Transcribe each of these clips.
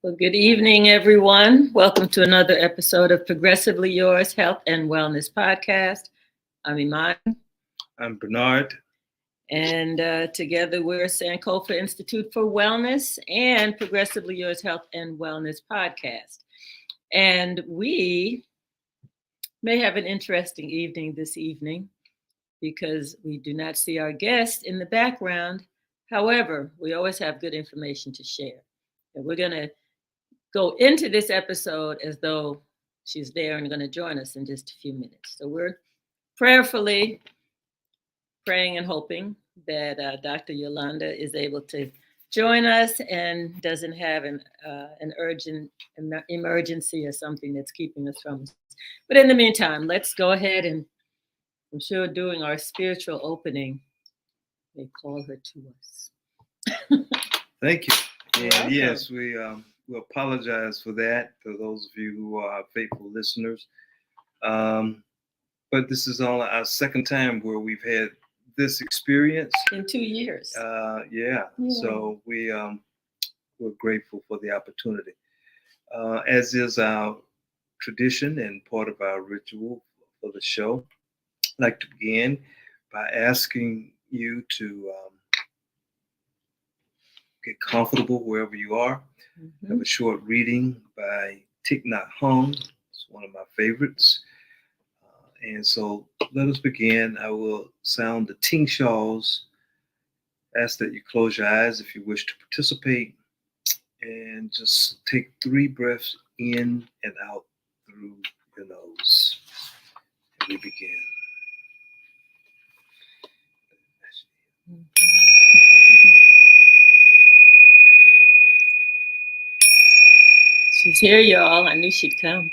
Well, good evening, everyone. Welcome to another episode of Progressively Yours Health and Wellness Podcast. I'm Iman. I'm Bernard. And together we're Sankofa Institute for Wellness and Progressively Yours Health and Wellness Podcast. And we may have an interesting evening this evening because we do not see our guest in the background. However, we always have good information to share. And we're going to go into this episode as though she's there and going to join us in just a few minutes. So we're prayerfully praying and hoping that Dr. Yolanda is able to join us and doesn't have an urgent emergency or something that's keeping us from us. But in the meantime, let's go ahead and I'm sure doing our spiritual opening, they call her to us. Thank you. And yes, we apologize for that to those of you who are faithful listeners. But this is only our second time where we've had this experience. In 2 years. Yeah. So we're grateful for the opportunity. As is our tradition and part of our ritual for the show, I'd like to begin by asking you to get comfortable wherever you are. Mm-hmm. Have a short reading by Thich Nhat Hanh. It's one of my favorites. And so let us begin. I will sound the ting shaws. Ask that you close your eyes if you wish to participate. And just take 3 breaths in and out through your nose. And we begin. She's here, y'all. I knew she'd come.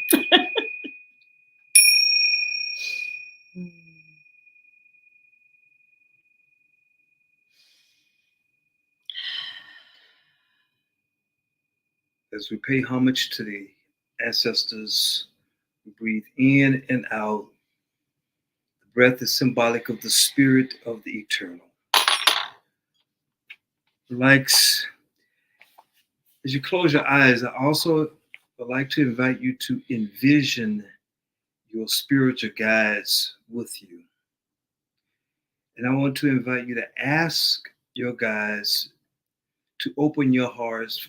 As we pay homage to the ancestors, we breathe in and out. The breath is symbolic of the spirit of the eternal. Relax. As you close your eyes, I also would like to invite you to envision your spiritual guides with you. And I want to invite you to ask your guides to open your hearts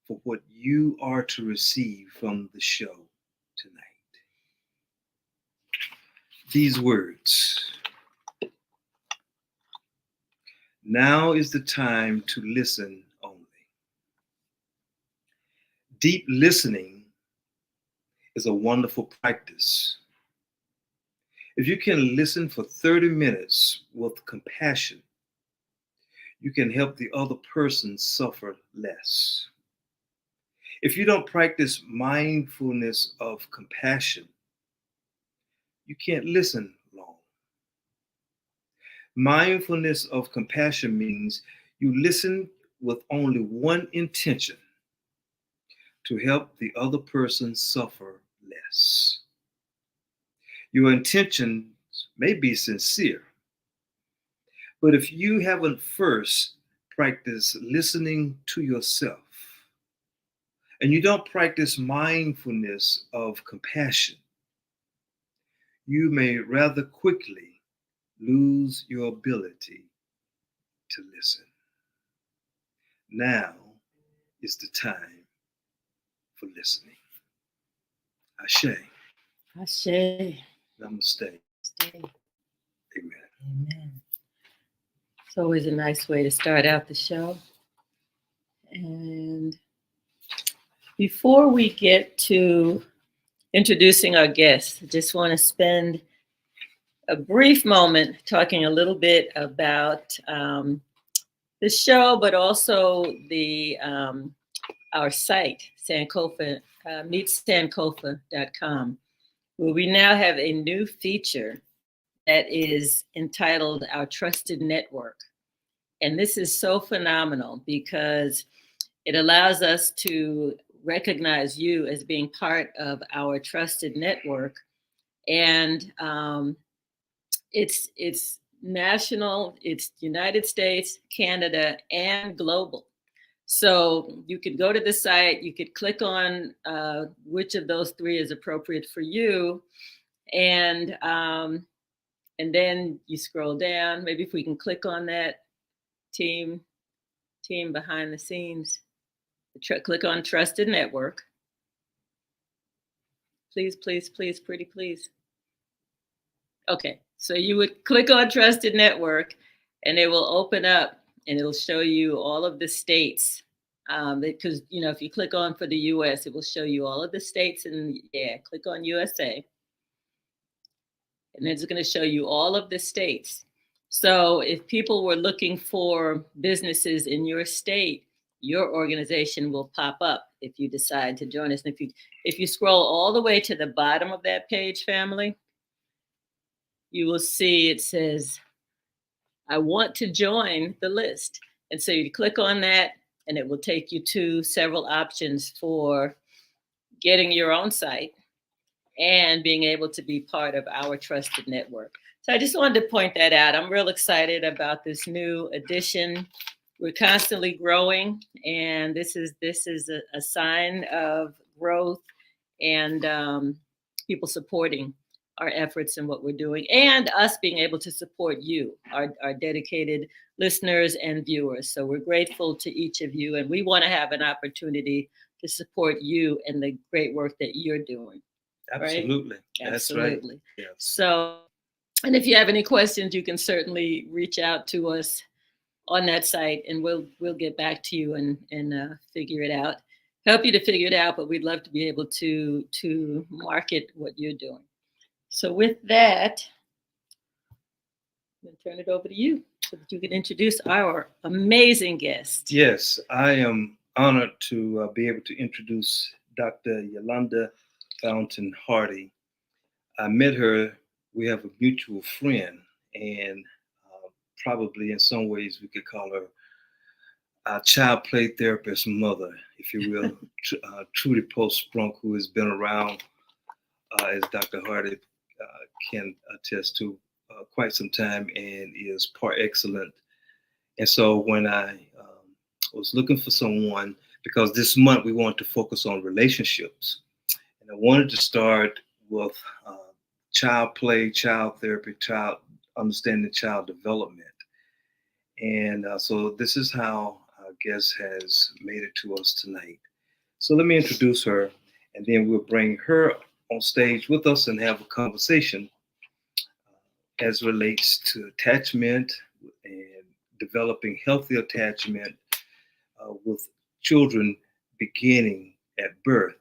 for what you are to receive from the show tonight. These words. Now is the time to listen only. Deep listening is a wonderful practice. If you can listen for 30 minutes with compassion, you can help the other person suffer less. If you don't practice mindfulness of compassion, you can't listen long. Mindfulness of compassion means you listen with only one intention: to help the other person suffer less. Your intentions may be sincere, but if you haven't first practiced listening to yourself, and you don't practice mindfulness of compassion, you may rather quickly lose your ability to listen. Now is the time for listening. Ashe. Ashe. Namaste. Stay. Amen. Amen. It's always a nice way to start out the show. And before we get to introducing our guests, I just want to spend a brief moment talking a little bit about the show, but also the our site, Sankofa, meetsankofa.com, where we now have a new feature that is entitled Our Trusted Network. And this is so phenomenal because it allows us to recognize you as being part of our trusted network. And it's national, it's United States, Canada, and global. So you could go to the site, you could click on which of those three is appropriate for you, and then you scroll down. Maybe if we can click on that team behind the scenes, click on Trusted Network. Please, please, please, pretty please. Okay, so you would click on Trusted Network, and it will open up. And it'll show you all of the states, because if you click on for the U.S., it will show you all of the states. And click on USA, and it's going to show you all of the states. So if people were looking for businesses in your state, your organization will pop up if you decide to join us. And if you scroll all the way to the bottom of that page, family, you will see it says, I want to join the list. And so you click on that, and it will take you to several options for getting your own site and being able to be part of our trusted network. So I just wanted to point that out. I'm real excited about this new addition. We're constantly growing, and this is a sign of growth and people supporting our efforts and what we're doing, and us being able to support you, our dedicated listeners and viewers. So we're grateful to each of you, and we want to have an opportunity to support you and the great work that you're doing. Absolutely. Right? That's Absolutely. Right. Yes. So, and if you have any questions, you can certainly reach out to us on that site, and we'll get back to you and figure it out. Help you to figure it out, but we'd love to be able to market what you're doing. So with that, I'm going to turn it over to you so that you can introduce our amazing guest. Yes, I am honored to be able to introduce Dr. Yolanda Fountain Hardy. I met her, we have a mutual friend, and probably in some ways we could call her our child play therapist mother, if you will, Trudy Post-Sprunk, who has been around, as Dr. Hardy can attest to, quite some time and is par excellent. And so when I was looking for someone, because this month we wanted to focus on relationships, and I wanted to start with child play, child therapy, understanding child development. And so this is how our guest has made it to us tonight. So let me introduce her, and then we'll bring her on stage with us and have a conversation as relates to attachment and developing healthy attachment with children beginning at birth.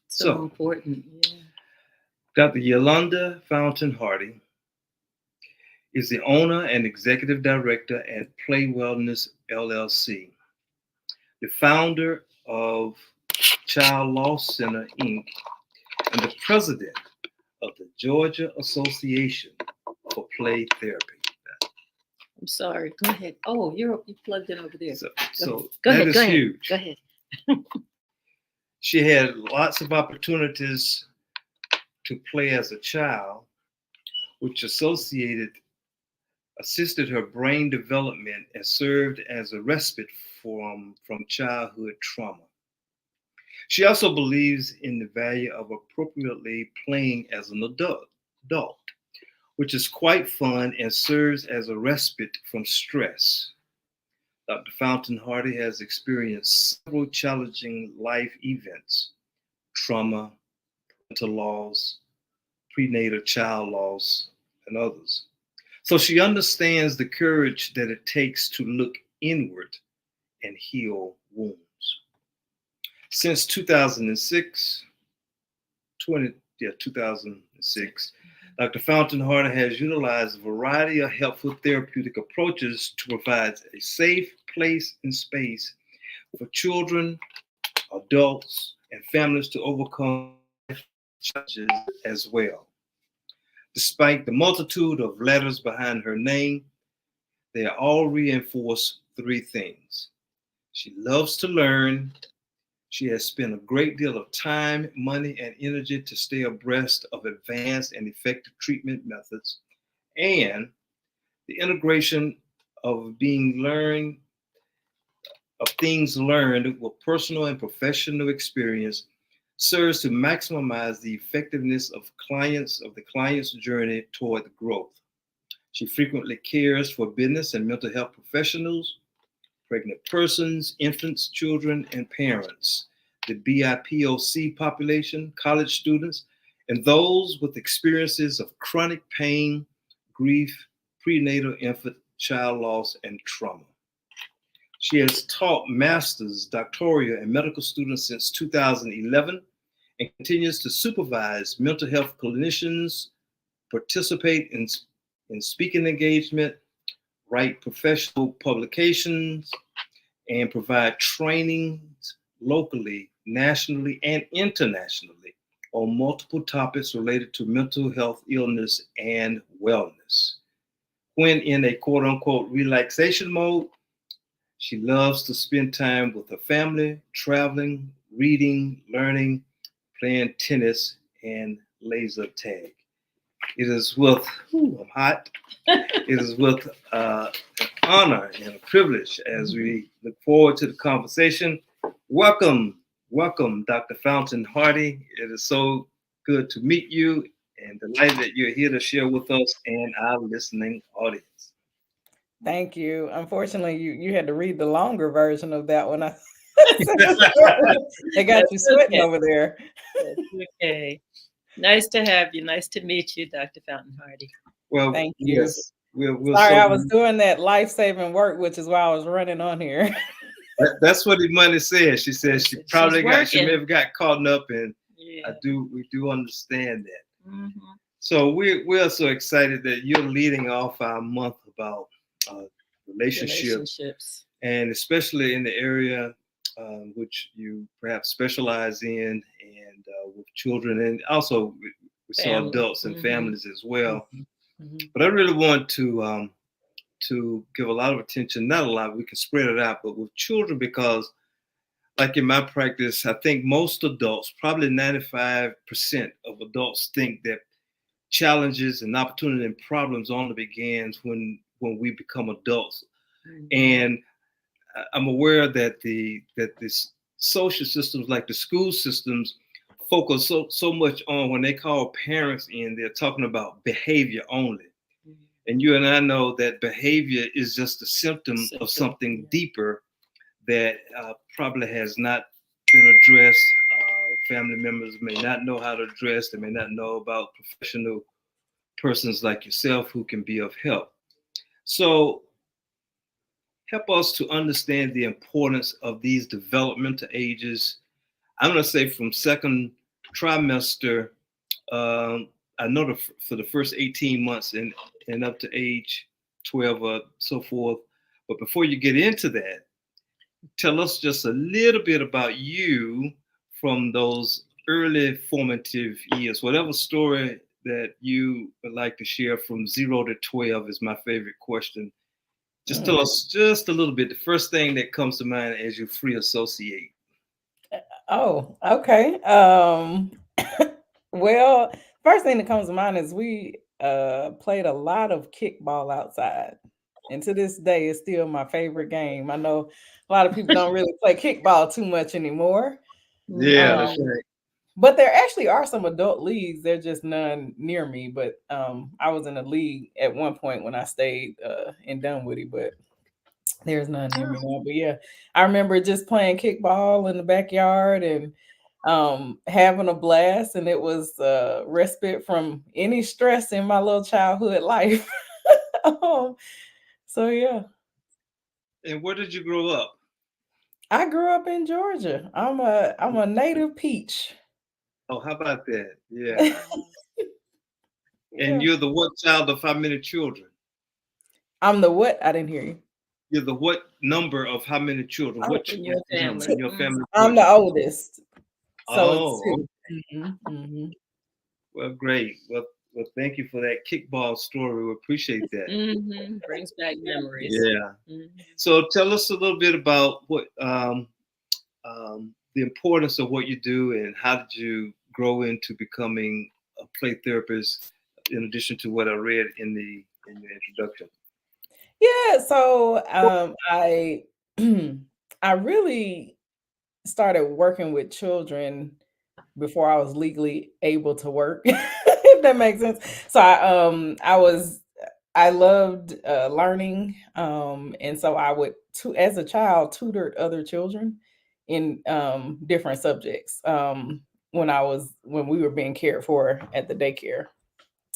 So important. Yeah. Dr. Yolanda Fountain Hardy is the owner and executive director at Play Wellness LLC, the founder of Child Loss Center, Inc., and the president of the Georgia Association for Play Therapy. I'm sorry. Go ahead. Oh, you plugged in over there. So go that ahead. is Go ahead. huge. Go ahead. She had lots of opportunities to play as a child, which assisted her brain development and served as a respite from childhood trauma. She also believes in the value of appropriately playing as an adult, which is quite fun and serves as a respite from stress. Dr. Fountain Hardy has experienced several challenging life events: trauma, parental loss, prenatal child loss, and others. So she understands the courage that it takes to look inward and heal wounds. Since 2006, Dr. Fountain Harder has utilized a variety of helpful therapeutic approaches to provide a safe place and space for children, adults, and families to overcome challenges as well. Despite the multitude of letters behind her name, they all reinforce three things. She loves to learn. She has spent a great deal of time, money, and energy to stay abreast of advanced and effective treatment methods. And the integration of things learned with personal and professional experience serves to maximize the effectiveness of the client's journey toward growth. She frequently cares for business and mental health professionals, pregnant persons, infants, children, and parents, the BIPOC population, college students, and those with experiences of chronic pain, grief, prenatal infant, child loss, and trauma. She has taught master's, doctoral, and medical students since 2011 and continues to supervise mental health clinicians, participate in speaking engagement, write professional publications, and provide trainings locally, nationally, and internationally on multiple topics related to mental health, illness, and wellness. When in a quote unquote relaxation mode, she loves to spend time with her family, traveling, reading, learning, playing tennis, and laser tag. It is with, I'm hot. It is with an honor and a privilege as we look forward to the conversation. Welcome, Dr. Fountain Hardy. It is so good to meet you and delighted that you're here to share with us and our listening audience. Thank you. Unfortunately, you had to read the longer version of that one. They got you sweating over there. That's okay. Nice to have you. Nice to meet you, Dr. Fountain Hardy. Well, thank you. Yes, we're Sorry, so, I was doing that life-saving work, which is why I was running on here. That's what the money said. She said she may have got caught up, and yeah. we do understand that. Mm-hmm. So we're so excited that you're leading off our month about relationships, and especially in the area which you perhaps specialize in, and with children, and also we saw adults and families as well. Mm-hmm. But I really want to give a lot of attention, not a lot, we can spread it out, but with children, because like in my practice, I think most adults, probably 95% of adults, think that challenges and opportunity and problems only begins when we become adults. Mm-hmm. And I'm aware that this social systems like the school systems focus so much on, when they call parents in, they're talking about behavior only. Mm-hmm. And you and I know that behavior is just a symptom of something deeper that probably has not been addressed. Family members may not know how to address. They may not know about professional persons like yourself who can be of help. So help us to understand the importance of these developmental ages. I'm going to say from second trimester, I know for the first 18 months and up to age 12 or so forth. But before you get into that, tell us just a little bit about you from those early formative years. Whatever story that you would like to share from 0 to 12 is my favorite question. Just tell us just a little bit, the first thing that comes to mind as you free associate. Oh, okay. Well, first thing that comes to mind is we played a lot of kickball outside. And to this day, it's still my favorite game. I know a lot of people don't really play kickball too much anymore. Yeah, that's right. But there actually are some adult leagues. There's just none near me. But I was in a league at one point when I stayed in Dunwoody, but there's none near me now. But yeah, I remember just playing kickball in the backyard and having a blast. And it was respite from any stress in my little childhood life. So yeah. And where did you grow up? I grew up in Georgia. I'm a native peach. Oh, how about that? Yeah. And you're the what child of how many children? I'm the what? I didn't hear you. You're the what number of how many children? What in your family? in your family? I'm the oldest. So it's Oh, two. well, great. Well, thank you for that kickball story. We appreciate that. Brings back memories. Yeah. So tell us a little bit about what the importance of what you do, and how did you grow into becoming a play therapist, in addition to what I read in the introduction. Yeah, so I I really started working with children before I was legally able to work, if that makes sense. So I loved learning, and so I would as a child tutored other children in different subjects when we were being cared for at the daycare.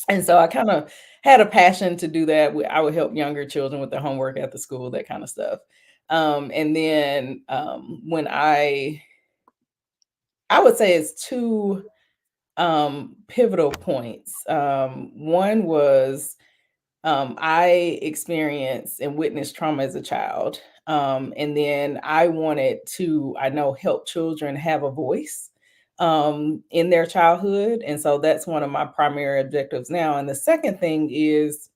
And so I kind of had a passion to do that. I would help younger children with their homework at the school, that kind of stuff. And then when I would say it's two pivotal points. One was I experienced and witnessed trauma as a child. And then I wanted to, help children have a voice in their childhood. And so that's one of my primary objectives now. And the second thing is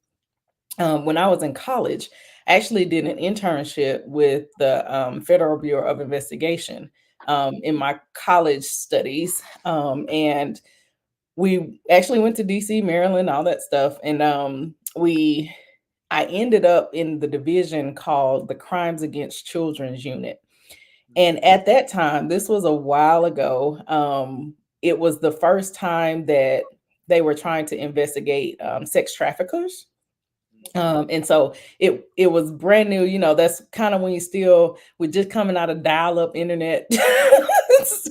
when I was in college, I actually did an internship with the Federal Bureau of Investigation in my college studies. And we actually went to DC, Maryland, all that stuff. And I ended up in the division called the Crimes Against Children's Unit. And at that time, this was a while ago, it was the first time that they were trying to investigate sex traffickers. And so it was brand new, that's kind of when we're just coming out of dial-up internet,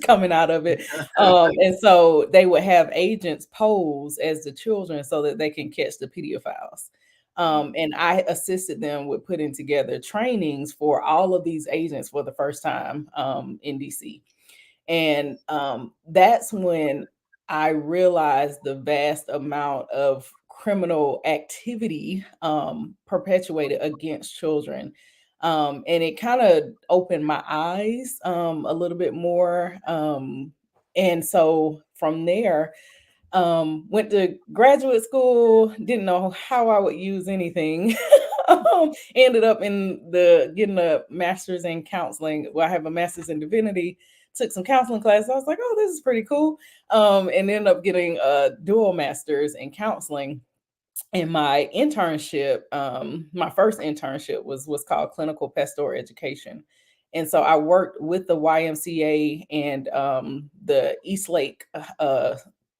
coming out of it. And so they would have agents pose as the children so that they can catch the pedophiles. And I assisted them with putting together trainings for all of these agents for the first time in DC. And that's when I realized the vast amount of criminal activity perpetuated against children. And it kind of opened my eyes a little bit more. And so from there, went to graduate school, didn't know how I would use anything. Ended up getting a master's in counseling. Well, I have a master's in divinity, took some counseling classes. I was like, oh, this is pretty cool. And ended up getting a dual master's in counseling. And my internship, my first internship was what's called clinical pastoral education. And so I worked with the YMCA and the East Lake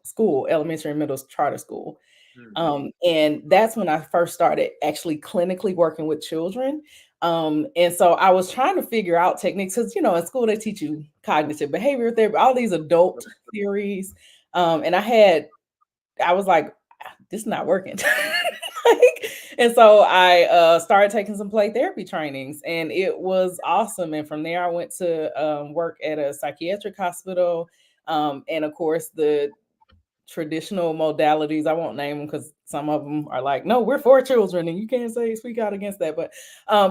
school, elementary and middle charter school. And that's when I first started actually clinically working with children. And so I was trying to figure out techniques because, in school they teach you cognitive behavior therapy, all these adult theories. And I was like, this is not working. And so I started taking some play therapy trainings, and it was awesome. And from there, I went to work at a psychiatric hospital. And of course, the traditional modalities, I won't name them because some of them are like, no, we're for children and you can't speak out against that. But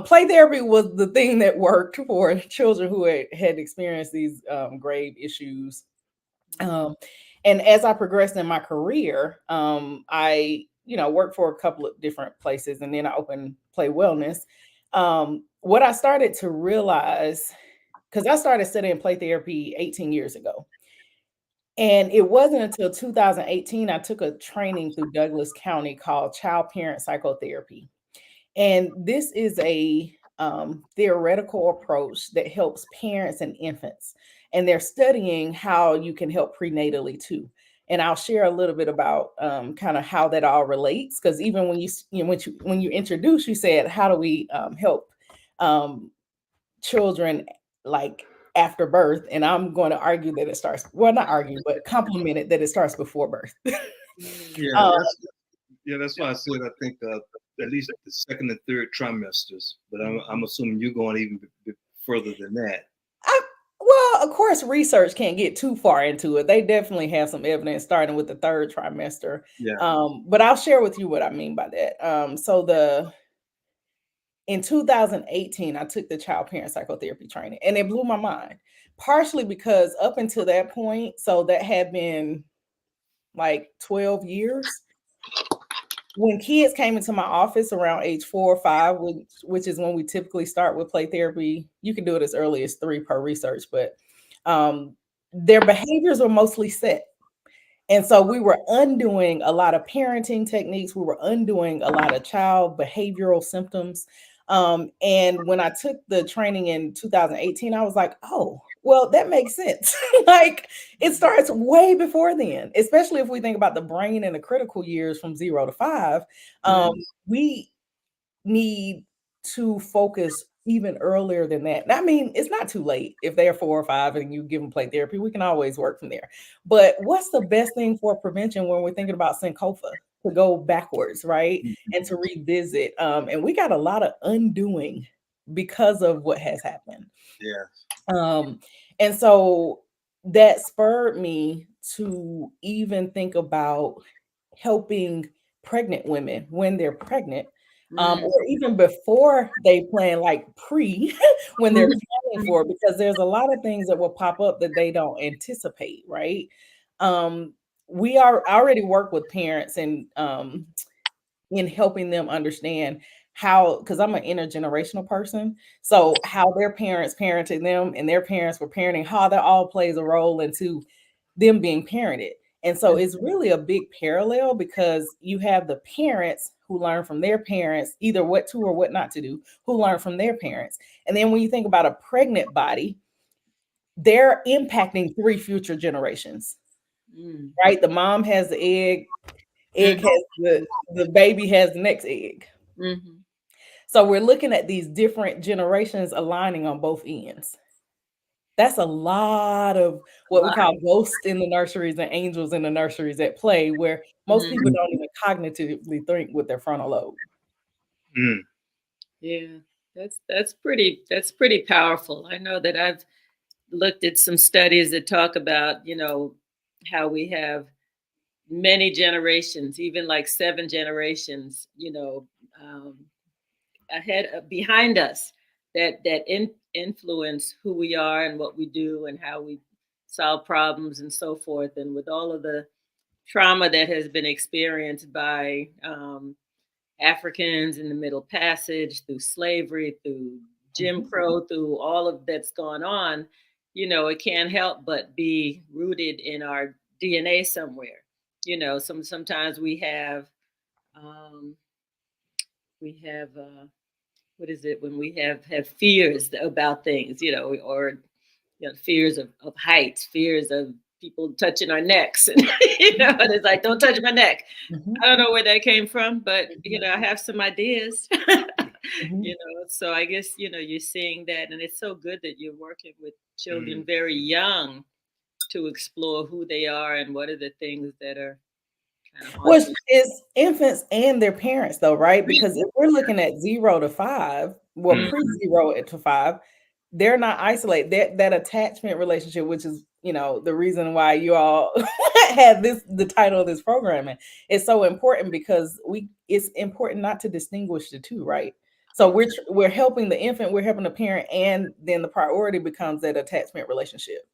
play therapy was the thing that worked for children who had experienced these grave issues. And as I progressed in my career, I worked for a couple of different places, and then I opened Play Wellness. What I started to realize, because I started studying play therapy 18 years ago, and it wasn't until 2018 I took a training through Douglas County called Child Parent Psychotherapy. And this is a theoretical approach that helps parents and infants. And they're studying how you can help prenatally too. And I'll share a little bit about kind of how that all relates. Because even when you introduce, you said, how do we help children like after birth? And I'm going to argue that it starts, well, not argue, but compliment it that it starts before birth. That's why I said I think at least the second and third trimesters, but I'm assuming you're going even further than that. Well, of course, research can't get too far into it. They definitely have some evidence starting with the third trimester. Yeah. But I'll share with you what I mean by that. In 2018, I took the child parent psychotherapy training, and it blew my mind. Partially because up until that point, so that had been like 12 years. When kids came into my office around age 4 or 5, which is when we typically start with play therapy, you can do it as early as 3 per research, but their behaviors were mostly set. And so we were undoing a lot of parenting techniques. We were undoing a lot of child behavioral symptoms. And when I took the training in 2018, I was like, oh, well, that makes sense. Like it starts way before then, especially if we think about the brain and the critical years from 0 to 5. We need to focus even earlier than that. I mean, it's not too late if they're 4 or 5 and you give them play therapy. We can always work from there. But what's the best thing for prevention when we're thinking about Sankofa? To go backwards, right? And to revisit. And we got a lot of undoing because of what has happened. Yeah. And so that spurred me to even think about helping pregnant women when they're pregnant, or even before they plan, like when they're planning for it, because there's a lot of things that will pop up that they don't anticipate, right? We are already work with parents and in helping them understand how, because I'm an intergenerational person, so how their parents parented them and their parents were parenting, how that all plays a role into them being parented. And so it's really a big parallel because you have the parents who learn from their parents, either what to or what not to do, who learn from their parents. And then when you think about a pregnant body, they're impacting 3 future generations, right? The mom has the egg has the baby has the next egg. So we're looking at these different generations aligning on both ends. That's a lot of what we call ghosts in the nurseries and angels in the nurseries at play, where most people don't even cognitively think with their frontal lobe. Yeah, that's pretty powerful. I know that I've looked at some studies that talk about, how we have many generations, even like 7 generations, behind us that influence who we are and what we do and how we solve problems and so forth. And with all of the trauma that has been experienced by Africans in the Middle Passage, through slavery, through Jim Crow, through all of that's gone on, it can't help but be rooted in our DNA somewhere. Sometimes we have what is it when we have fears about things, or fears of heights, fears of people touching our necks, and and it's like, don't touch my neck. I don't know where that came from, but I have some ideas. So I guess you're seeing that, and it's so good that you're working with children very young to explore who they are and what are the things that are kind of Which is infants and their parents, though, right? Because if we're looking at 0 to 5, well, pre-0 to 5, they're not isolated. That attachment relationship, which is the reason why you all had the title of this programming, is so important because it's important not to distinguish the two, right? So we're helping the infant, we're helping the parent, and then the priority becomes that attachment relationship.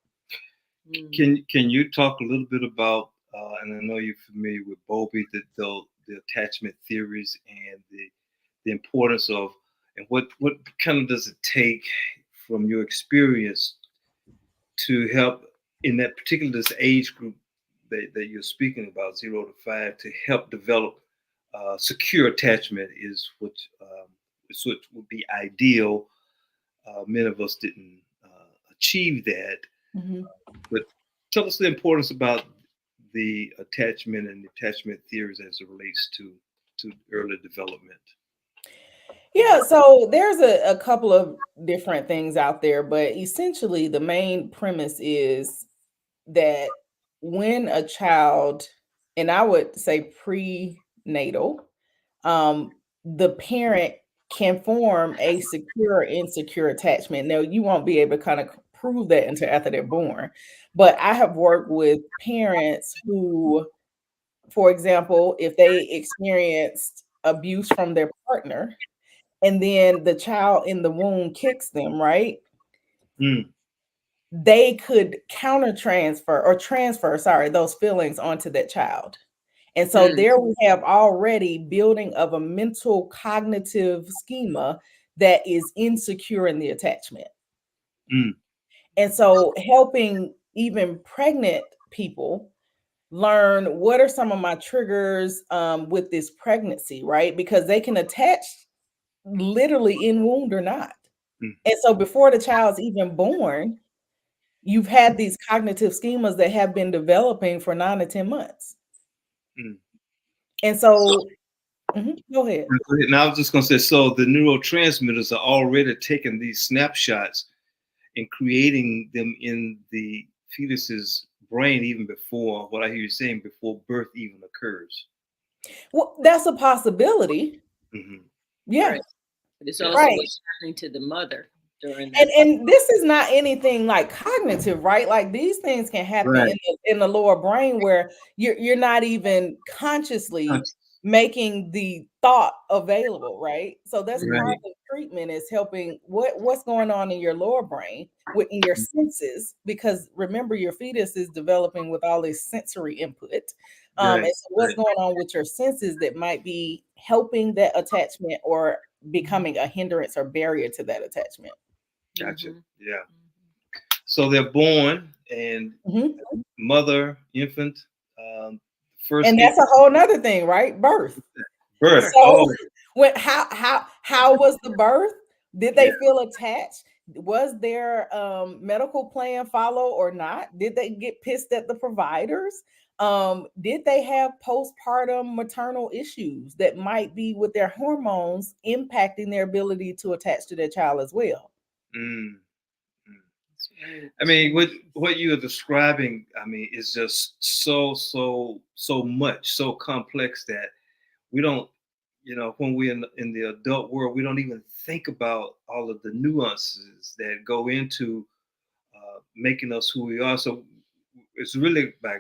Can you talk a little bit about, and I know you're familiar with Bowlby, the attachment theories and the importance of, and what kind of does it take from your experience to help in that particular this age group that you're speaking about, 0 to 5, to help develop secure attachment is what would be ideal. Many of us didn't achieve that. But tell us the importance about the attachment and attachment theories as it relates to early development. Yeah, so there's a couple of different things out there, but essentially the main premise is that when a child, and I would say prenatal, the parent can form a secure or insecure attachment. Now, you won't be able to kind of prove that until after they're born. But I have worked with parents who, for example, if they experienced abuse from their partner and then the child in the womb kicks them, right? Mm. They could transfer those feelings onto that child. And so there we have already building of a mental cognitive schema that is insecure in the attachment. Mm. And so helping even pregnant people learn what are some of my triggers with this pregnancy, right? Because they can attach literally in wound or not. Mm. And so before the child's even born, you've had these cognitive schemas that have been developing for 9 to 10 months. Mm. And so, go ahead. Now I was just going to say, so the neurotransmitters are already taking these snapshots and creating them in the fetus's brain even before, what I hear you saying, before birth even occurs. Well, that's a possibility. Mm-hmm. Yeah. Right. But it's also what's happening to the mother during that. And this is not anything like cognitive, right? Like these things can happen in the lower brain where you're not even consciously making the thought available, right? So that's part of the treatment is helping what's going on in your lower brain in your senses, because remember your fetus is developing with all this sensory input. And so what's going on with your senses that might be helping that attachment or becoming a hindrance or barrier to that attachment. Gotcha. Yeah. So they're born and mother, infant, first. And that's a whole nother thing, right? Birth. So how was the birth? Did they feel attached? Was their medical plan follow or not? Did they get pissed at the providers? Did they have postpartum maternal issues that might be with their hormones impacting their ability to attach to their child as well? I mean, what you are describing, I mean, is just so much, so complex that we don't, when we're in the adult world, we don't even think about all of the nuances that go into making us who we are. So it's really by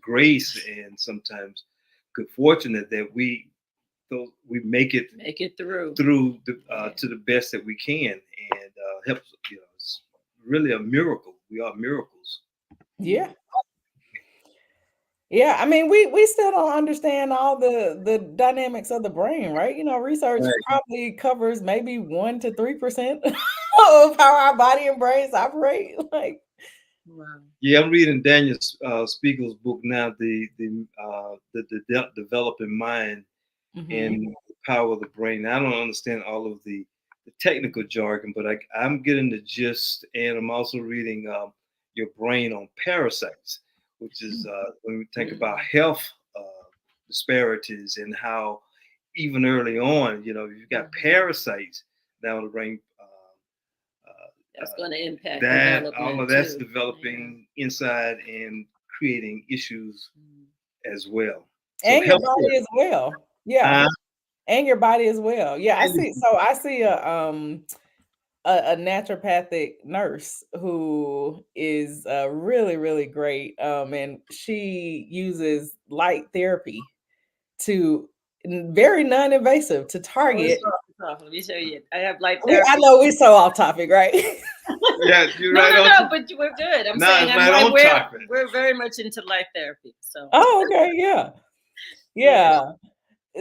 grace and sometimes good fortune that we make it through to the best that we can, and help. It's really a miracle. We are miracles. Yeah. Yeah, I mean, we still don't understand all the dynamics of the brain, right? Research probably covers maybe 1 to 3% of how our body and brains operate. Like, wow. Yeah, I'm reading Daniel Spiegel's book now, the Developing Mind and the Power of the Brain. I don't understand all of the technical jargon, but I'm getting the gist, and I'm also reading Your Brain on Parasites, which is when we think about health disparities and how even early on, you've got parasites down the brain. That's going to impact that. All of that's developing inside and creating issues as well. And your body as well. Yeah. And your body as well. Yeah, I see a naturopathic nurse who is really, really great. And she uses light therapy to very non-invasive to target. Let me show you. I have light therapy. I know we're so off topic, right? Yeah, you're no, right. No, but we're good. I'm saying we're very much into light therapy. So. Oh, okay, yeah.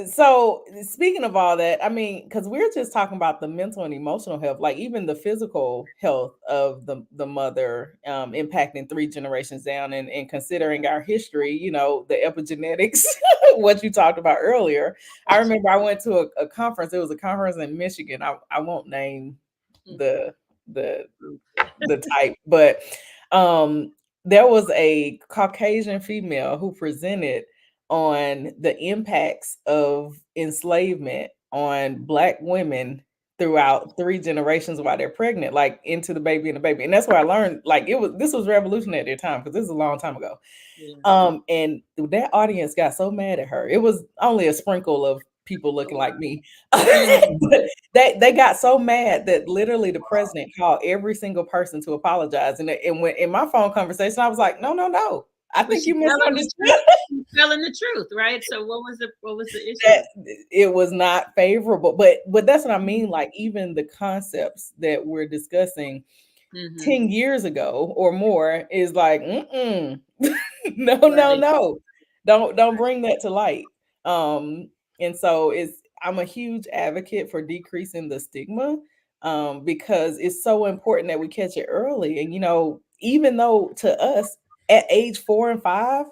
So speaking of all that, I mean, because we're just talking about the mental and emotional health, like even the physical health of the mother impacting 3 generations down, and considering our history, the epigenetics, what you talked about earlier. I remember I went to a conference. It was a conference in Michigan. I won't name the type, but there was a Caucasian female who presented on the impacts of enslavement on Black women throughout 3 generations while they're pregnant, like into the baby and the baby. And that's where I learned, like, this was revolutionary at their time, because this is a long time ago. And that audience got so mad at her. It was only a sprinkle of people looking like me. But they got so mad that literally the president called every single person to apologize. And when in my phone conversation, I was like, no. I think you misunderstood. Telling the truth, right? So what was the issue? That it was not favorable, but that's what I mean. Like even the concepts that we're discussing 10 years ago or more is like, no, don't bring that to light. And so I'm a huge advocate for decreasing the stigma, because it's so important that we catch it early. And even though to us at age 4 and 5,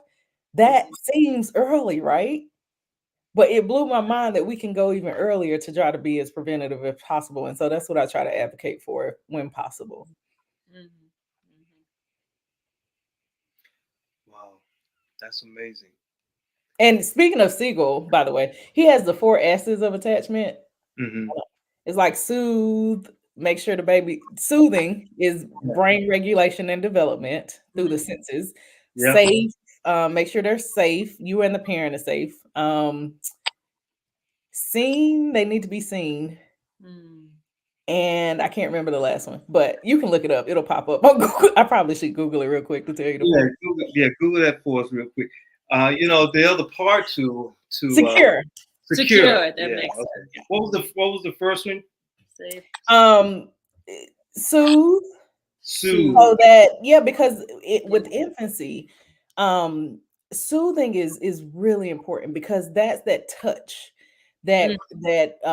that seems early, right? But it blew my mind that we can go even earlier to try to be as preventative as possible. And so that's what I try to advocate for when possible. Wow, that's amazing. And speaking of Siegel, by the way, he has the 4 S's of attachment. It's like soothe, make sure the baby, soothing is brain regulation and development through the senses. Yeah. Safe, make sure they're safe. You and the parent are safe. Seen, they need to be seen. And I can't remember the last one, but you can look it up. It'll pop up on Google. I probably should Google it real quick to tell you the Google that for us real quick. The other part to secure. That makes sense. Okay. What was the first one? Safe. Soothe. Soothe. So that because with infancy, soothing is really important because that's that touch. That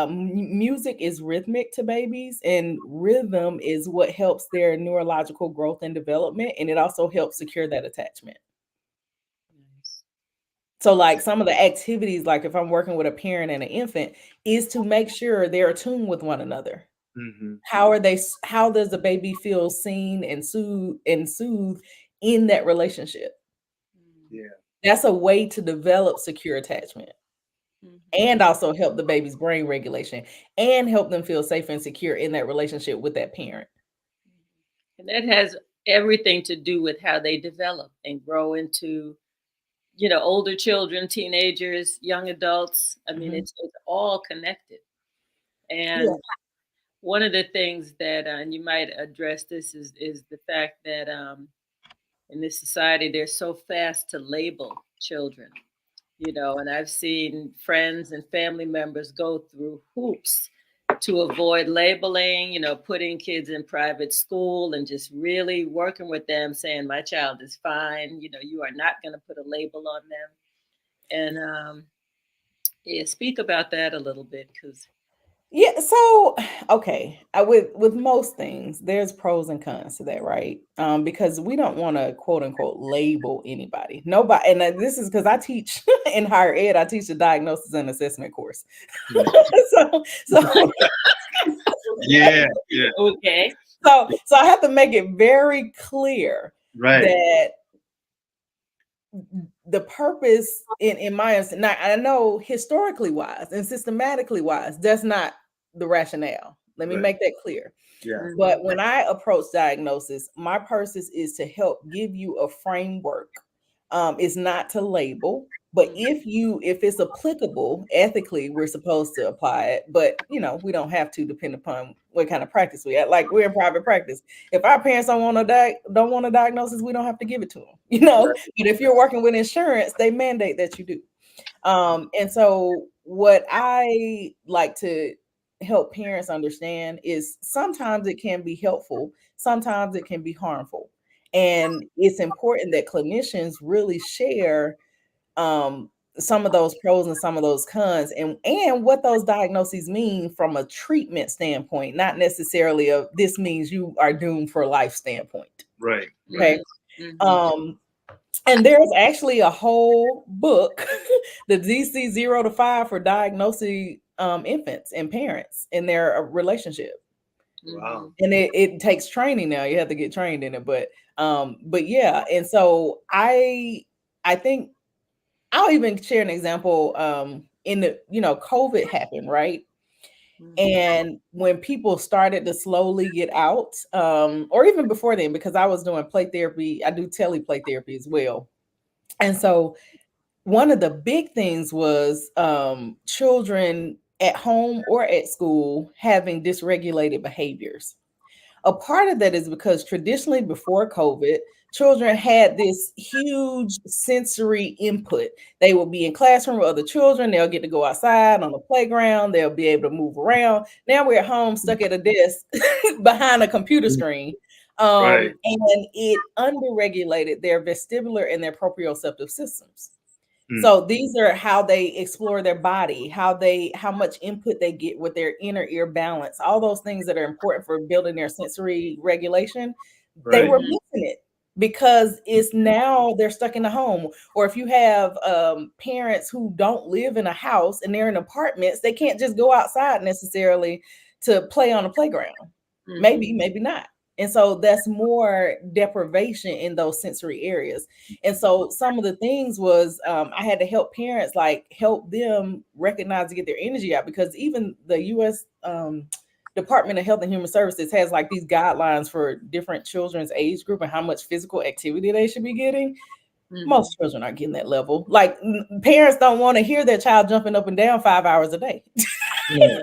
music is rhythmic to babies, and rhythm is what helps their neurological growth and development, and it also helps secure that attachment. So like some of the activities, like if I'm working with a parent and an infant, is to make sure they're attuned with one another. How does the baby feel seen and soothed in that relationship? Yeah, that's a way to develop secure attachment. And also help the baby's brain regulation and help them feel safe and secure in that relationship with that parent. And that has everything to do with how they develop and grow into, older children, teenagers, young adults. I mean, it's all connected. And one of the things that, and you might address this, is the fact that in this society, they're so fast to label children. And I've seen friends and family members go through hoops to avoid labeling, putting kids in private school and just really working with them, saying, my child is fine. You are not going to put a label on them. And speak about that a little bit, because. Yeah. So, okay. With most things, there's pros and cons to that, right? Because we don't want to quote unquote label anybody. Nobody. And this is because I teach in higher ed. I teach the diagnosis and assessment course. so yeah. Okay. So I have to make it very clear that the purpose in my understanding, now I know historically wise and systematically wise, that's not the rationale. Let me make that clear. Yeah. But when I approach diagnosis, my purpose is to help give you a framework. It's not to label, but if it's applicable ethically, we're supposed to apply it. But we don't have to, depend upon what kind of practice we have. Like we're in private practice. If our parents don't want a diagnosis, we don't have to give it to them. But if you're working with insurance, they mandate that you do. And so what I like to help parents understand is sometimes it can be helpful, sometimes it can be harmful. And it's important that clinicians really share some of those pros and some of those cons and what those diagnoses mean from a treatment standpoint, not necessarily this means you are doomed for life standpoint. Right. Okay. And there's actually a whole book, the DC 0 to 5 for diagnosing infants and parents in their relationship. Wow. And it takes training now. You have to get trained in it. But yeah. And so I think I'll even share an example in the, COVID happened, right? And when people started to slowly get out, or even before then, because I was doing play therapy, I do tele play therapy as well. And so one of the big things was children at home or at school having dysregulated behaviors. A part of that is because traditionally before COVID, children had this huge sensory input. They will be in classroom with other children. They'll get to go outside on the playground. They'll be able to move around. Now we're at home stuck at a desk behind a computer screen. Right. And it underregulated their vestibular and their proprioceptive systems. Mm. So these are how they explore their body, how much input they get with their inner ear balance, all those things that are important for building their sensory regulation. They Right. were missing it because it's now they're stuck in the home. Or if you have parents who don't live in a house and they're in apartments, they can't just go outside necessarily to play on a playground. Mhm. Maybe not. And so that's more deprivation in those sensory areas. And so some of the things was I had to help parents, like help them recognize to get their energy out, because even the U.S. Department of Health and Human Services has like these guidelines for different children's age group and how much physical activity they should be getting. Mhm. Most children aren't getting that level. Like parents don't want to hear their child jumping up and down 5 hours a day. Yeah.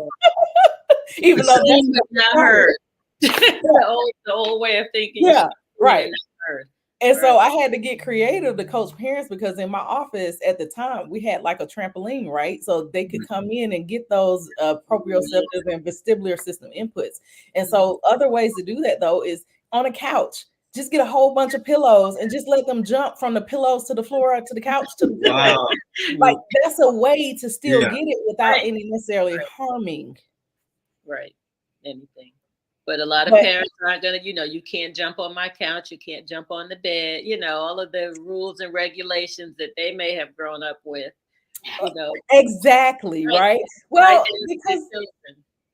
Even though that's Seen but not heard. the old way of thinking. Yeah, seen right. and not heard. And so Right. I had to get creative to coach parents, because in my office at the time we had like a trampoline, right? So they could come in and get those proprioceptive and vestibular system inputs. And so other ways to do that though is on a couch. Just get a whole bunch of pillows and just let them jump from the pillows to the floor, to the couch, to the pillow. Wow. Like that's a way to still Yeah. get it without Right. any necessarily harming. Right. Anything. But a lot of But- parents aren't gonna, you can't jump on my couch, you can't jump on the bed, all of the rules and regulations that they may have grown up with, Exactly, right? Well, because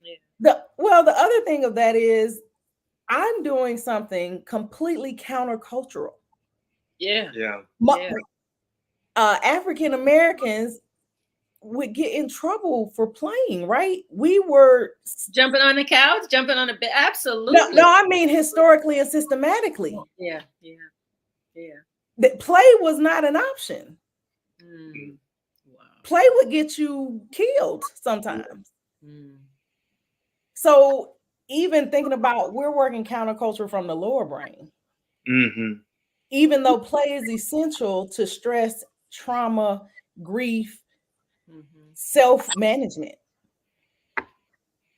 Yeah. the other thing of that is I'm doing something completely countercultural. Yeah. Yeah. Yeah. African Americans would get in trouble for playing, right? We were Jumping on the couch, jumping on the bed. Absolutely. no, I mean historically and systematically. Yeah. That play was not an option. Wow. Play would get you killed sometimes. Mm. So even thinking about, we're working counterculture from the lower brain. Mm-hmm. Even though play is essential to stress, trauma, grief, self-management.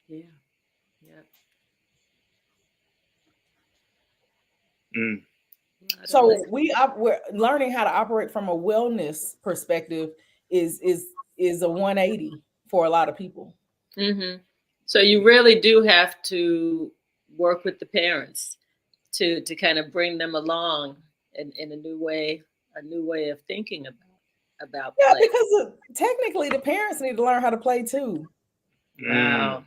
Yeah. Yeah. Mm. So we're learning how to operate from a wellness perspective is a 180 for a lot of people. Mm-hmm. So you really do have to work with the parents to kind of bring them along in a new way of thinking about Yeah, play. because technically the parents need to learn how to play too. Wow.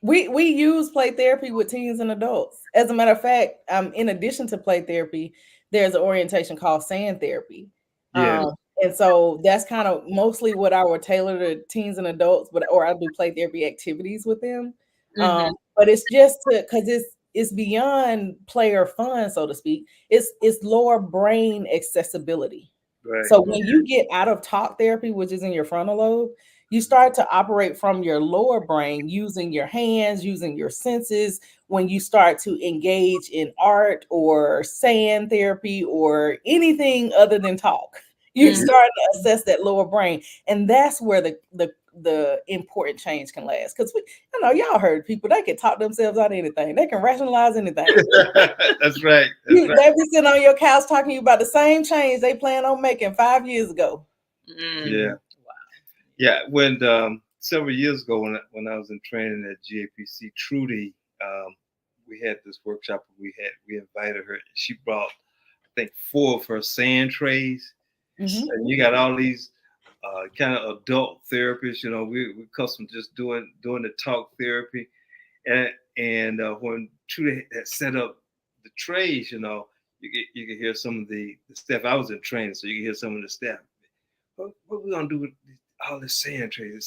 We use play therapy with teens and adults. As a matter of fact, in addition to play therapy, there's an orientation called sand therapy. Yeah. And so that's kind of mostly what I would tailor to teens and adults, or I do play therapy activities with them. But it's just because it's beyond play or fun, so to speak. It's lower brain accessibility. Right. So when you get out of talk therapy, which is in your frontal lobe, you start to operate from your lower brain, using your hands, using your senses. When you start to engage in art or sand therapy or anything other than talk, you start to assess that lower brain. And that's where the important change can last. Because y'all heard people, they can talk themselves out of anything. They can rationalize anything. That's right. They be sitting on your couch talking to you about the same change they plan on making 5 years ago. Yeah. Yeah, when several years ago, when I was in training at GAPC, Trudy, we had this workshop. We invited her. She brought, I think, 4 of her sand trays, and you got all these kind of adult therapists. We custom just doing the talk therapy, and when Trudy had set up the trays, you could hear some of the staff. I was in training, so you could hear some of the staff. What we gonna do with all this sand tray?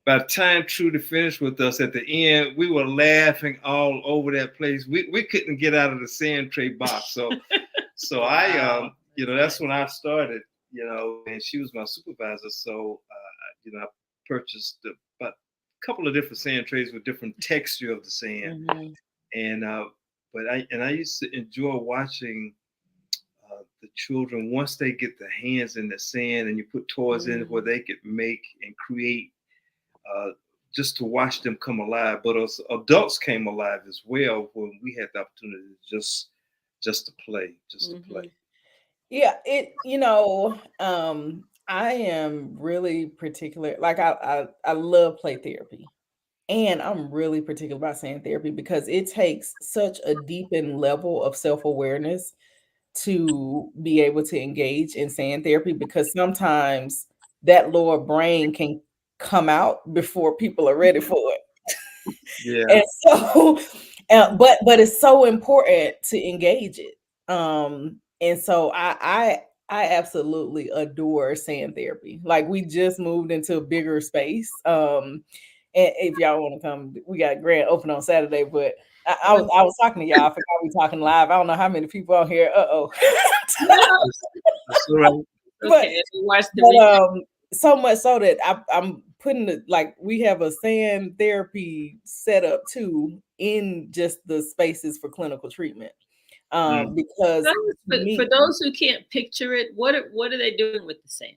By the time Trudy finished with us at the end, we were laughing all over that place. We couldn't get out of the sand tray box. So I that's when I started, and she was my supervisor. So, I purchased about a couple of different sand trays with different texture of the sand. Mhm. And, I used to enjoy watching the children once they get their hands in the sand and you put toys in where they could make and create, just to watch them come alive. But us adults came alive as well when we had the opportunity to just to play. Yeah, I am really particular. Like I love play therapy. And I'm really particular about sand therapy because it takes such a deepened level of self-awareness to be able to engage in sand therapy, because sometimes that lower brain can come out before people are ready for it. Yeah. And so, but it's so important to engage it. And so I absolutely adore sand therapy. Like, we just moved into a bigger space. And if y'all want to come, we got grand open on Saturday. But I was talking to y'all. I forgot we talking live. I don't know how many people out here. That's all right. Okay, watch the so much so that I'm putting we have a sand therapy set up too in just the spaces for clinical treatment. Because for those who can't picture it, what are they doing with the sand?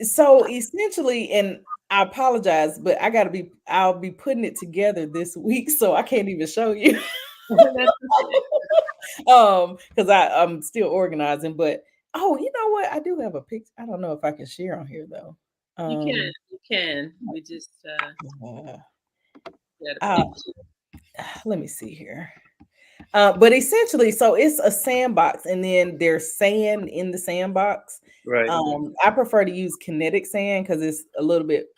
So essentially, and I apologize, but I'll be putting it together this week, so I can't even show you. Because I'm still organizing, but you know what? I do have a picture. I don't know if I can share on here though. You can. We just let me see here. But essentially, so it's a sandbox, and then there's sand in the sandbox. Right. I prefer to use kinetic sand because it's a little bit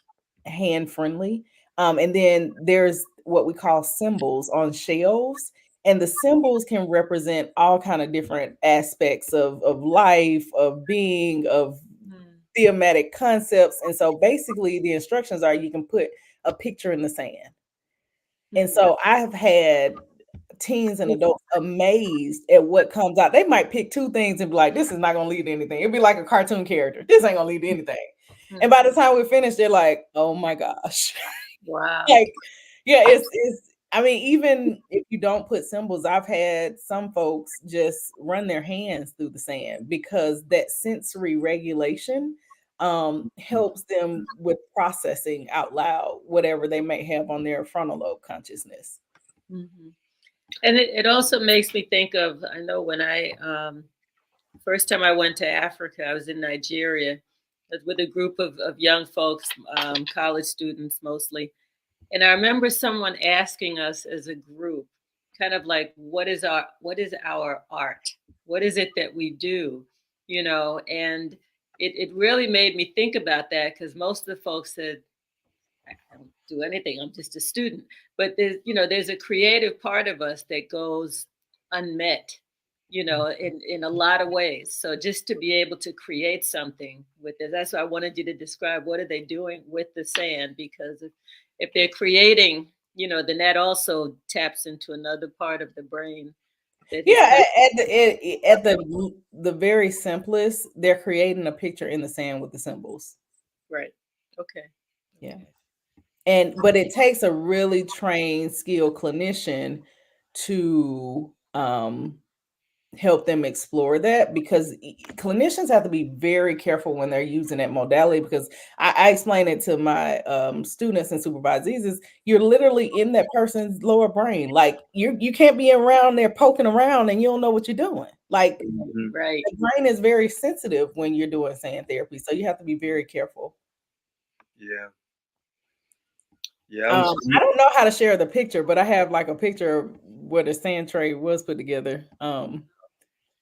hand friendly. And then there's what we call symbols on shelves, and the symbols can represent all kind of different aspects of life, of being, of thematic concepts. And so basically, the instructions are you can put a picture in the sand. And so I have had teens and adults amazed at what comes out. They might pick two things and be like, this is not going to lead to anything. It'd be like a cartoon character. This ain't going to lead to anything. And by the time we finish, they're like, oh my gosh. Wow. Yeah, I mean, even if you don't put symbols, I've had some folks just run their hands through the sand because that sensory regulation helps them with processing out loud whatever they may have on their frontal lobe consciousness. Mm-hmm. And it also makes me think of, I know when I, first time I went to Africa, I was in Nigeria with a group of young folks, college students mostly. And I remember someone asking us as a group, kind of like, what is our art? What is it that we do? And it really made me think about that, because most of the folks said, I don't do anything. I'm just a student. But there's a creative part of us that goes unmet, in a lot of ways. So just to be able to create something with it, that's why I wanted you to describe what are they doing with the sand, because if they're creating, then that also taps into another part of the brain. Yeah, at the very simplest, they're creating a picture in the sand with the symbols. Right. Okay. Yeah. But it takes a really trained, skilled clinician to help them explore that, because clinicians have to be very careful when they're using that modality, because I explain it to my students and supervisees is you're literally in that person's lower brain. Like you can't be around there poking around and you don't know what you're doing. Like right. The brain is very sensitive when you're doing sand therapy. So you have to be very careful. Yeah. I don't know how to share the picture, but I have like a picture of where the sand tray was put together.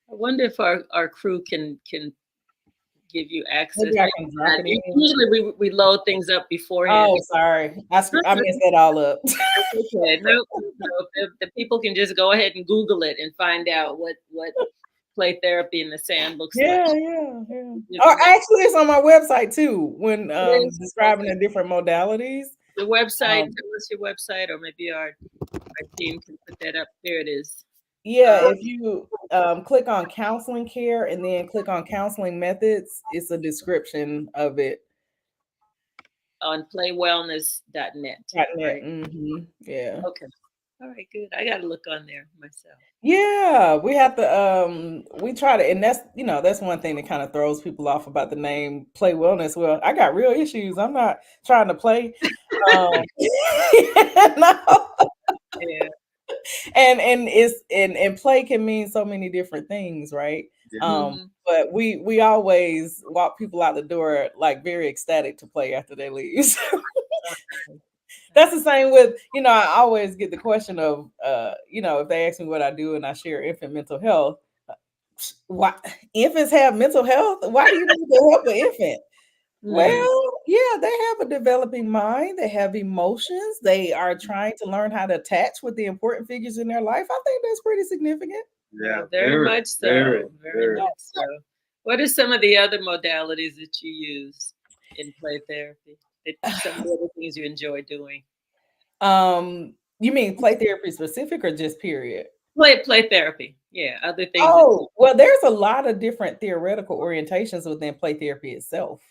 I wonder if our crew can give you access. Maybe I can drop it in. Usually we load things up beforehand. Oh, sorry. I messed that all up. Okay. No, the people can just go ahead and Google it and find out what play therapy in the sand looks like. Yeah. Or actually, it's on my website too, when describing the different modalities. The website, what's your website? Or maybe our team can put that up. There it is. Yeah, if you click on counseling care and then click on counseling methods, it's a description of it. On playwellness.net. .net. Right. Yeah. Okay. All right, good. I got to look on there myself. Yeah, we have to we try to, and that's that's one thing that kind of throws people off about the name Play Wellness. Well, I got real issues. I'm not trying to play. No. Yeah. And it's and play can mean so many different things, right? But we always walk people out the door like very ecstatic to play after they leave. That's the same with, I always get the question of, if they ask me what I do and I share infant mental health, why infants have mental health? Why do you need to help an infant? Well, yeah, they have a developing mind. They have emotions. They are trying to learn how to attach with the important figures in their life. I think that's pretty significant. Yeah, very much so. Very much so. What are some of the other modalities that you use in play therapy? Some of the other things you enjoy doing? You mean play therapy specific or just period? Play therapy. Yeah, other things. Oh, well, there's a lot of different theoretical orientations within play therapy itself.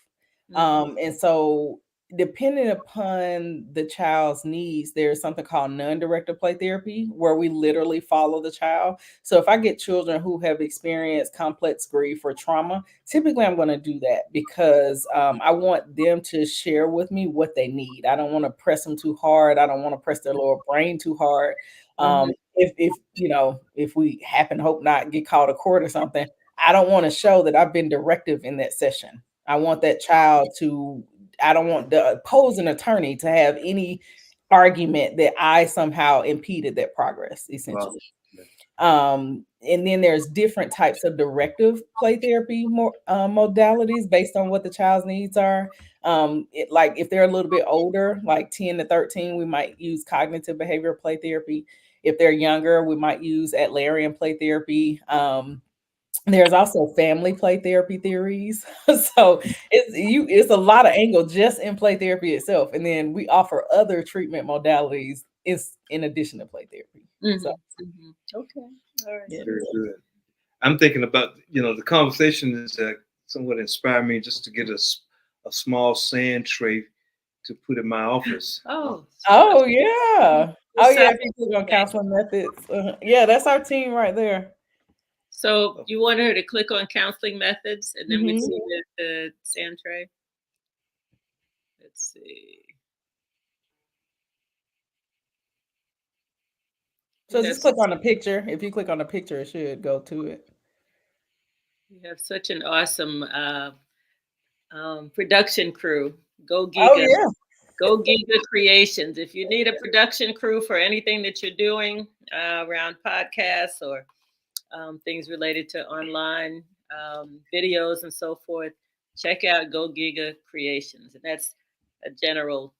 And so depending upon the child's needs, there's something called non-directed play therapy where we literally follow the child. So if I get children who have experienced complex grief or trauma, typically I'm going to do that because I want them to share with me what they need. I don't want to press them too hard. I don't want to press their lower brain too hard. If we happen, hope not, get called a court or something, I don't want to show that I've been directive in that session. I want that child I don't want the opposing attorney to have any argument that I somehow impeded that progress, essentially. And then there's different types of directive play therapy modalities based on what the child's needs are. Like if they're a little bit older, like 10 to 13, we might use cognitive behavioral play therapy. If they're younger, we might use Adlerian play therapy. There's also family play therapy theories. So it's a lot of angle just in play therapy itself. And then we offer other treatment modalities in addition to play therapy. So, okay. All right. Yeah. Very good. I'm thinking about, the conversation is somewhat inspired me just to get a small sand tray to put in my office. Oh yeah. If you click on counseling methods. Yeah, that's our team right there. So you want her to click on counseling methods and then we see the sand tray? Let's see. So just click on the picture. If you click on the picture, it should go to it. You have such an awesome production crew. Go Giga. Oh, yeah. Go Giga Creations. If you need a production crew for anything that you're doing around podcasts or things related to online videos and so forth, check out Go Giga Creations. And that's a general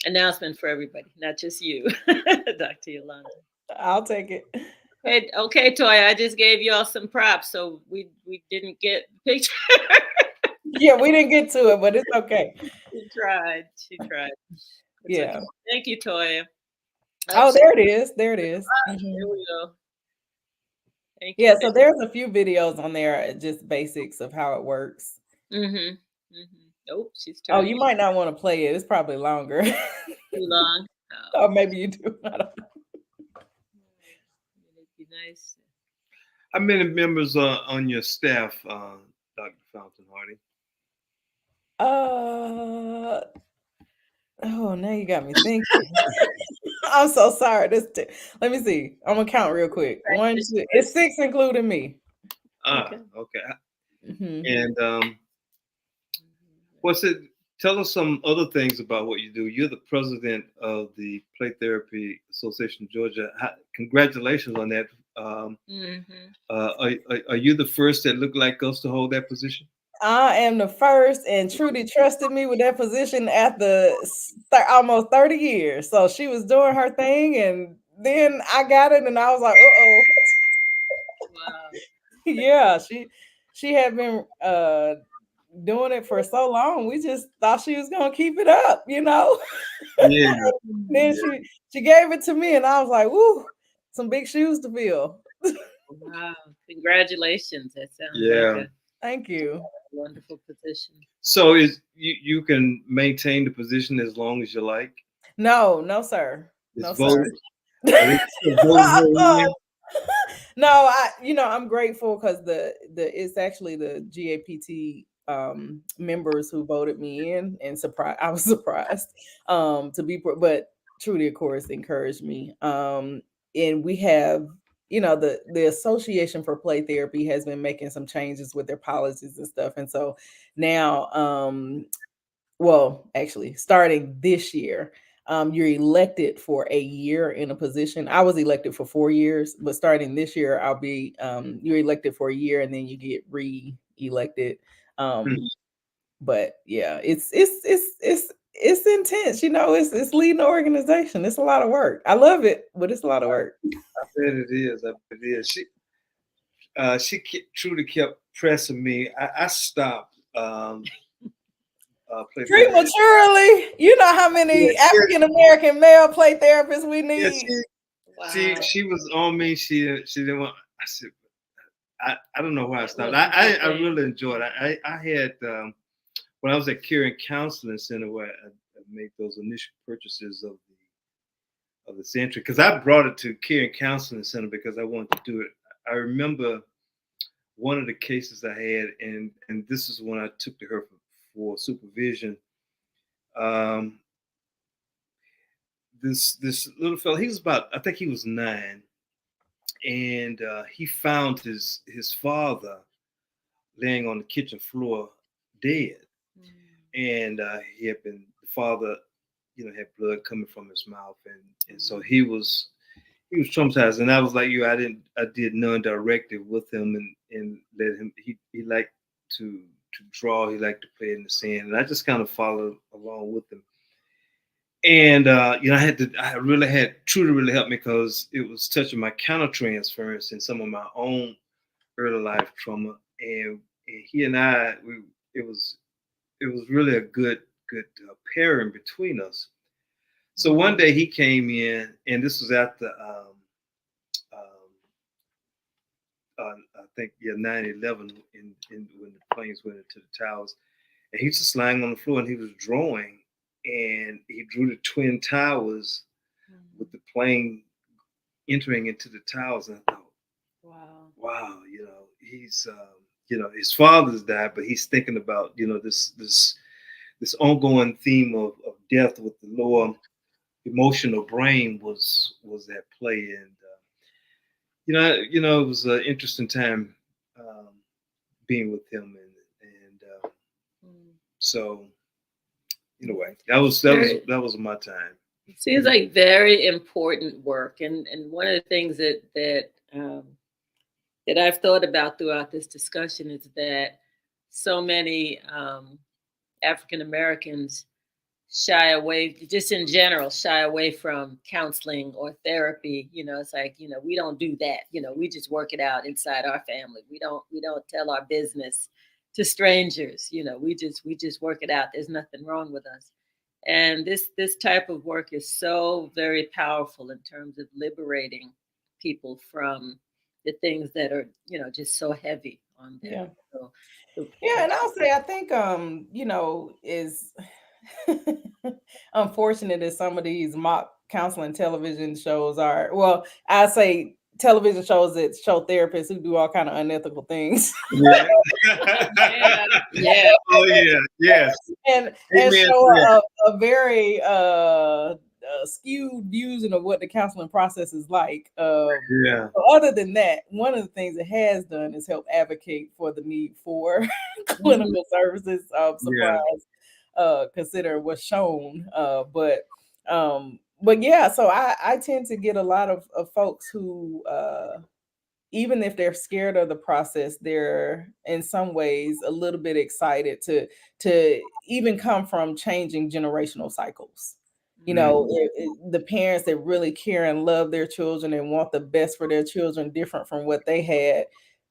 announcement for everybody, not just you, Dr. Yolanda. I'll take it. Okay, Toya, I just gave you all some props, so we didn't get the picture. Yeah, we didn't get to it, but it's okay. She tried. Yeah. Okay. Thank you, Toya. Oh, there it is. There we go. Thank you. So there's a few videos on there, just basics of how it works. Oh, she's trying. Oh, you might not want to play it. It's probably longer. Too long. Or maybe you do. I don't know. It'd be nice. How many members are on your staff, Dr. Fountain Hardy? Oh, now you got me thinking. I'm so sorry. Let me see. I'm gonna count real quick. 1, 2. It's 6, including me. Okay. And what's it? Tell us some other things about what you do. You're the president of the Play Therapy Association of Georgia. Congratulations on that. Are you the first that looked like us to hold that position? I am the first, and Trudy trusted me with that position after almost 30 years. So she was doing her thing, and then I got it, and I was like, uh-oh. Wow. Yeah, she had been doing it for so long. We just thought she was gonna keep it up, Yeah. Then she gave it to me, and I was like, woo, some big shoes to fill. Wow. Congratulations. That sounds Yeah. like a Thank you. wonderful position. So is you can maintain the position as long as you like. No, sir. It's No, sir. voted. Are they still voting her in? No, I'm grateful because it's actually the GAPT members who voted me in, and I was surprised to be, but Trudy, of course, encouraged me. And we have, the Association for Play Therapy has been making some changes with their policies and stuff, and so now, well, actually, starting this year, you're elected for a year in a position. I was elected for 4 years, but starting this year, you're elected for a year and then you get re-elected. Hmm. But yeah, it's intense. It's leading the organization. It's a lot of work. I love it, but it's a lot of work. I bet it is. I bet it is. Truly kept pressing me. I stopped play therapy. Prematurely, you know how Yeah, many African American male play therapists we yeah, need. she was on me. She didn't want. I said, I don't know why I stopped. I really enjoyed it. I had when I was at Caring Counseling Center where I made those initial purchases of the century because I brought it to Caring Counseling Center because I wanted to do it. I remember one of the cases I had, and this is when I took to her for supervision. Um, this little fellow, he was I think he was 9, and he found his father laying on the kitchen floor dead, and the father, had blood coming from his mouth, and so he was traumatized, and I was like you, I did non-directive with him, and let him. He liked to draw, he liked to play in the sand, and I just kind of followed along with him. And I really had truly really helped me because it was touching my countertransference and some of my own early life trauma, and he and it was it was really a good pairing between us. So one day he came in, and this was at the I think 9/11 in when the planes went into the towers, and he was just lying on the floor and he was drawing, and he drew the twin towers with the plane entering into the towers, and I thought, wow, he's his father's died, but he's thinking about this ongoing theme of death with the lower emotional brain was at play, and it was an interesting time being with him, and so anyway, that was my time. It seems like very important work, and one of the things that I've thought about throughout this discussion is that so many African Americans shy away, just in general, shy away from counseling or therapy. It's like, we don't do that. We just work it out inside our family. We don't tell our business to strangers. We just work it out. There's nothing wrong with us. And this type of work is so very powerful in terms of liberating people from the things that are, just so heavy on them. Yeah, and I'll say I think is unfortunate as some of these mock counseling television shows are. Well, I say television shows that show therapists who do all kind of unethical things. Yeah. Yeah. Oh yeah. Yes. and Amen show a very skewed views of what the counseling process is like. Yeah. So other than that, one of the things it has done is help advocate for the need for clinical services. Surprise, consider what's shown. But yeah, so I tend to get a lot of folks who even if they're scared of the process, they're in some ways a little bit excited to even come from changing generational cycles. The parents that really care and love their children and want the best for their children, different from what they had,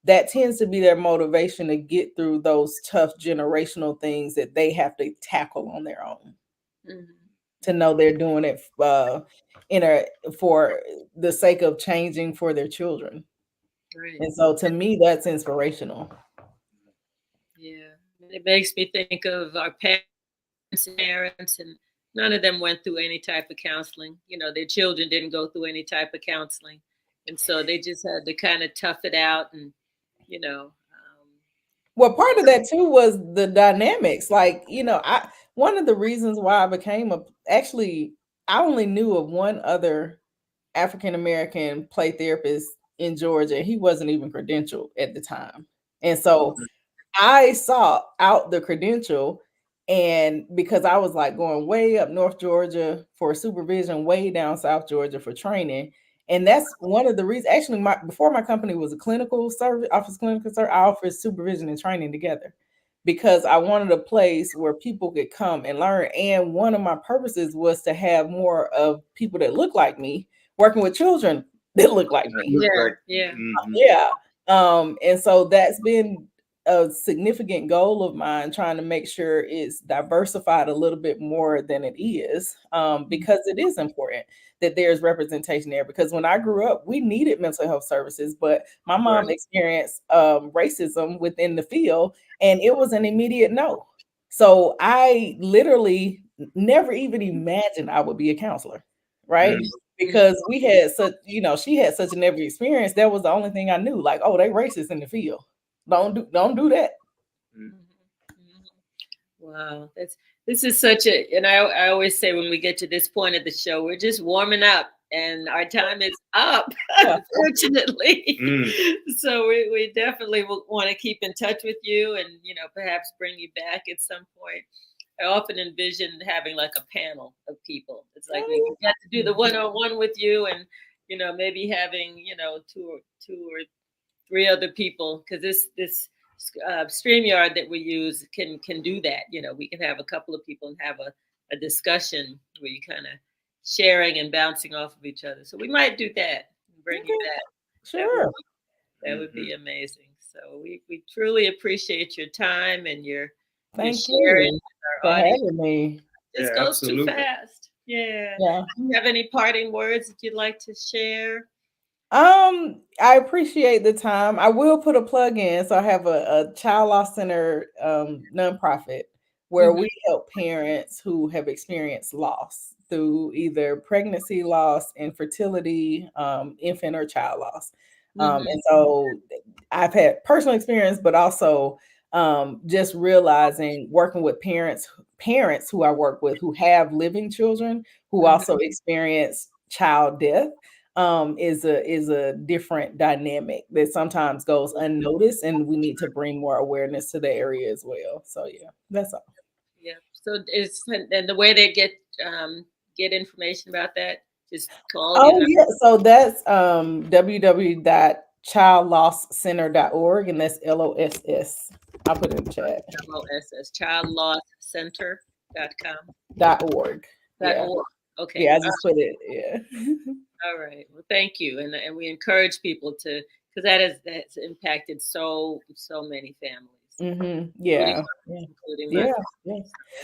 that tends to be their motivation to get through those tough generational things that they have to tackle on their own. To know they're doing it for the sake of changing for their children. Right. And so to me, that's inspirational. Yeah. It makes me think of our parents, and none of them went through any type of counseling. You know, their children didn't go through any type of counseling. And so they just had to kind of tough it out and, you know. Well, part of that too was the dynamics. Like, one of the reasons why I became I only knew of one other African American play therapist in Georgia. He wasn't even credentialed at the time. And so I sought out the credential, and because I was like going way up North Georgia for supervision, way down South Georgia for training. And that's one of the reasons. Actually, before my company was a clinical service, I offered supervision and training together because I wanted a place where people could come and learn. And one of my purposes was to have more of people that look like me working with children that look like me. Yeah. Yeah. And so that's been a significant goal of mine, trying to make sure it's diversified a little bit more than it is, because it is important that there's representation there. Because when I grew up, we needed mental health services, but my mom experienced racism within the field, and it was an immediate no. So I literally never even imagined I would be a counselor, right? Because we had such, she had such a negative experience. That was the only thing I knew. Like, oh, they racist in the field. Don't do that. Wow, this is such a, and I always say when we get to this point of the show, we're just warming up, and our time is up, unfortunately. So we definitely will want to keep in touch with you, and perhaps bring you back at some point. I often envision having like a panel of people. It's like we got to do the one-on-one with you, and maybe having two or three other people, because this StreamYard that we use can do that. We can have a couple of people and have a discussion where you kind of sharing and bouncing off of each other. So we might do that and bring you back. Sure. That would be amazing. So we truly appreciate your time and your sharing with our audience. Having me. This goes too fast. Yeah. Do you have any parting words that you'd like to share? I appreciate the time. I will put a plug in. So I have a child loss center nonprofit where we help parents who have experienced loss through either pregnancy loss, infertility, infant or child loss. And so I've had personal experience, but also just realizing working with parents who I work with who have living children who also experience child death. Is a different dynamic that sometimes goes unnoticed, and we need to bring more awareness to the area as well. So that's all. Yeah. So and the way they get information about that, just call. So that's www.childlosscenter.org, and that's LOSS. I'll put it in the chat. LOSS, childlosscenter.com. .org. .org. Okay. Yeah, I just put it. Yeah. All right. Well, thank you, and we encourage people to, because that's impacted so many families. Yeah. Including yeah.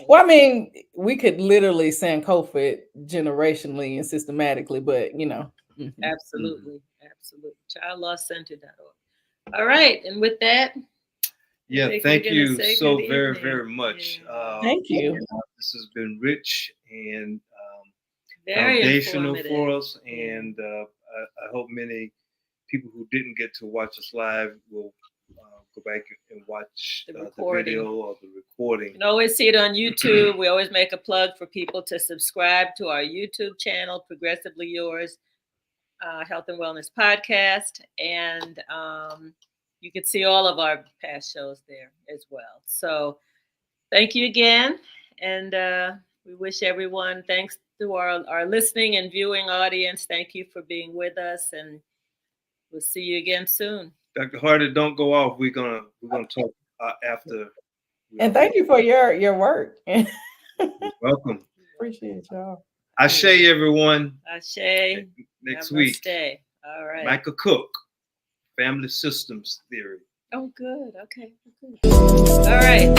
Well, I mean, we could literally Sankofa generationally and systematically, but Absolutely. Childlosscenter.org. All right, and with that. Thank you so very, very much. Thank you. This has been rich and very foundational for us, and I hope many people who didn't get to watch us live will go back and watch the video or the recording. You can always see it on YouTube. We always make a plug for people to subscribe to our YouTube channel, Progressively Yours Health and Wellness Podcast, and you can see all of our past shows there as well. So thank you again, and we wish everyone, thanks to our listening and viewing audience, thank you for being with us, and we'll see you again soon. Dr. Hardy, don't go off. We're gonna talk after. And thank you for your work. You're welcome. Appreciate y'all. Ashe, everyone. Ashe. Next week. All right. Michael Cook, Family Systems Theory. Oh, good. Okay. Good. All right.